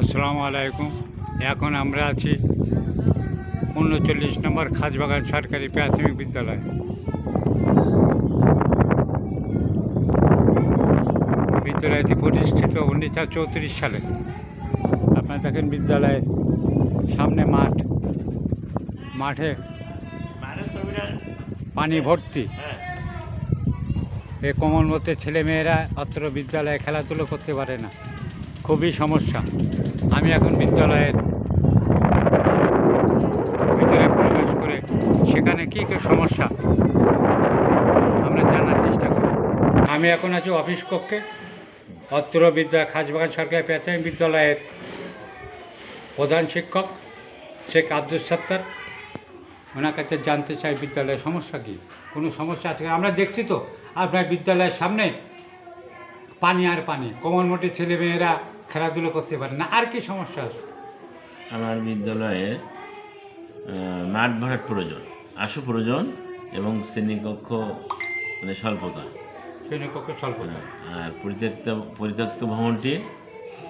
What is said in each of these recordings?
আসসালামু আলাইকুম। এখন আমরা আছি ৩৯ নম্বর খাজবাগান সরকারি প্রাথমিক বিদ্যালয়। বিদ্যালয়টি প্রতিষ্ঠিত ১৯৩৪ সালে। আপনারা দেখেন বিদ্যালয়ের সামনে মাঠে পানি ভর্তি। এই কোমলমতি ছেলেমেয়েরা অত্র বিদ্যালয়ে খেলাধুলো করতে পারে না, খুবই সমস্যা। আমি এখন বিদ্যালয়ের ভিতরে প্রবেশ করে সেখানে কী কী সমস্যা আমরা জানার চেষ্টা করি। আমি এখন আছি অফিস কক্ষে। অত্র খাজবাগান সরকারি প্রাথমিক বিদ্যালয়ের প্রধান শিক্ষক শেখ আব্দুল সত্তার। ওনার কাছে জানতে চাই বিদ্যালয়ের সমস্যা কী, কোনো সমস্যা আছে? আমরা দেখছি তো আপনার বিদ্যালয়ের সামনে পানি আর পানি, কোমলমতি ছেলেমেয়েরা খেলাধুলো করতে পারে না, আর কি সমস্যা আছে? আমার বিদ্যালয়ে মাঠ ভরাট প্রয়োজন, আশু প্রয়োজন এবং শ্রেণীকক্ষ মানে স্বল্পতা। শ্রেণীকক্ষ স্বল্পতা। আর পরিত্যক্ত ভবনটি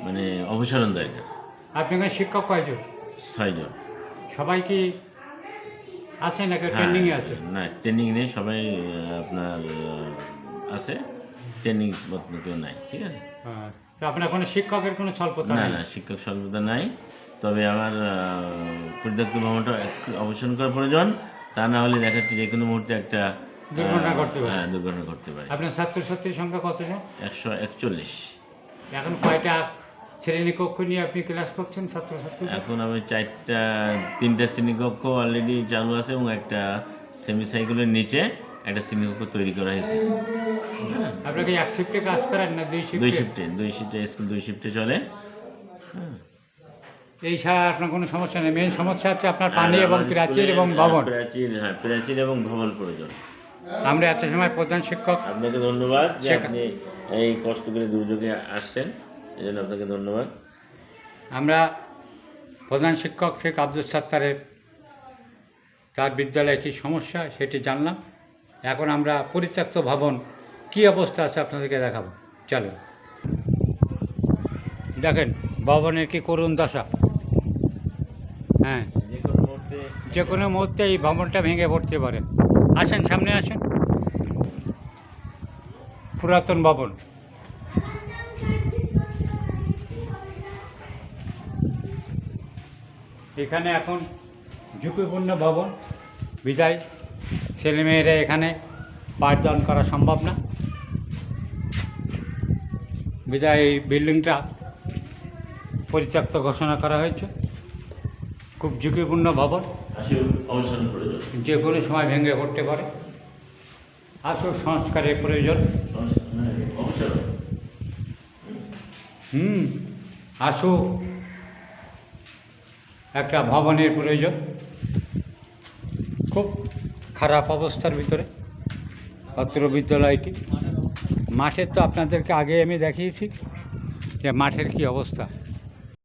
মানে অপসারণ দরকার। আপনি এখানে শিক্ষক কয়জন? 6 জন। সবাই কি আছে নাকি ট্রেনিংয়ে আছে? না, ট্রেনিং নেই, সবাই আপনার আছে, ট্রেনিং মতন কেউ নাই। ঠিক আছে। তো আপনার কোনো শিক্ষকের কোনো স্বল্পতা? না, শিক্ষক স্বল্পতা নাই। তবে আমার পরিত্যক্ত ভবনটা অবসান করা প্রয়োজন, তা না হলে দেখাচ্ছি যে কোনো মুহূর্তে একটা দুর্ঘটনা ঘটতে পারে। দুর্ঘটনা ঘটতে পারে। আপনার ছাত্রছাত্রীর সংখ্যা কতজন? 141। এখন কয়টা শ্রেণীকক্ষ নিয়ে আপনি ক্লাস করছেন ছাত্রছাত্রী? এখন আমি 3টা শ্রেণীকক্ষ অলরেডি চালু আছে এবং একটা সেমিসাইকেলের নিচে একটা শ্রেণীকক্ষ তৈরি করা হয়েছে। আপনাকে এক শিফটে কাজ করেন না দুই শিফটে? দুই শিফটে স্কুল 2 শিফটে চলে। এই ছাড়া আপনার কোনো সমস্যা নেই? মেন সমস্যা হচ্ছে আপনার পানি এবং প্রাচীর এবং ভবন। প্রাচীর এবং ভবন প্রয়োজন। আমরা এত সময় প্রধান শিক্ষক, আপনাকে ধন্যবাদ যে আপনি এই কষ্ট করে দুর্যোগে আসছেন, এই জন্য আপনাকে ধন্যবাদ। আমরা প্রধান শিক্ষক শেখ আব্দুল সত্তারের তার বিদ্যালয়ে কী সমস্যা সেটি জানলাম। এখন আমরা পরিত্যক্ত ভবন কী অবস্থা আছে আপনাদেরকে দেখাবো। চলো দেখেন ভবনের কি করুণ দশা। হ্যাঁ, যে কোনো মুহূর্তে এই ভবনটা ভেঙে পড়তে পারে। আসেন, সামনে আসেন। পুরাতন ভবন। এখানে এখন ঝুঁকিপূর্ণ ভবন, বিদায় ছেলেমেয়েরা এখানে পাঠদান করা সম্ভব না, বিদায় এই বিল্ডিংটা পরিত্যক্ত ঘোষণা করা হয়েছে। খুব ঝুঁকিপূর্ণ ভবন, যে কোনো সময় ভেঙে পড়তে পারে। আসল সংস্কারের প্রয়োজন। আসু একটা ভবনের প্রয়োজন। খুব খারাপ অবস্থার ভিতরে অত্র বিদ্যালয়টি। মাঠের তো আপনাদেরকে আগে আমি দেখিয়েছি যে মাঠের কি অবস্থা।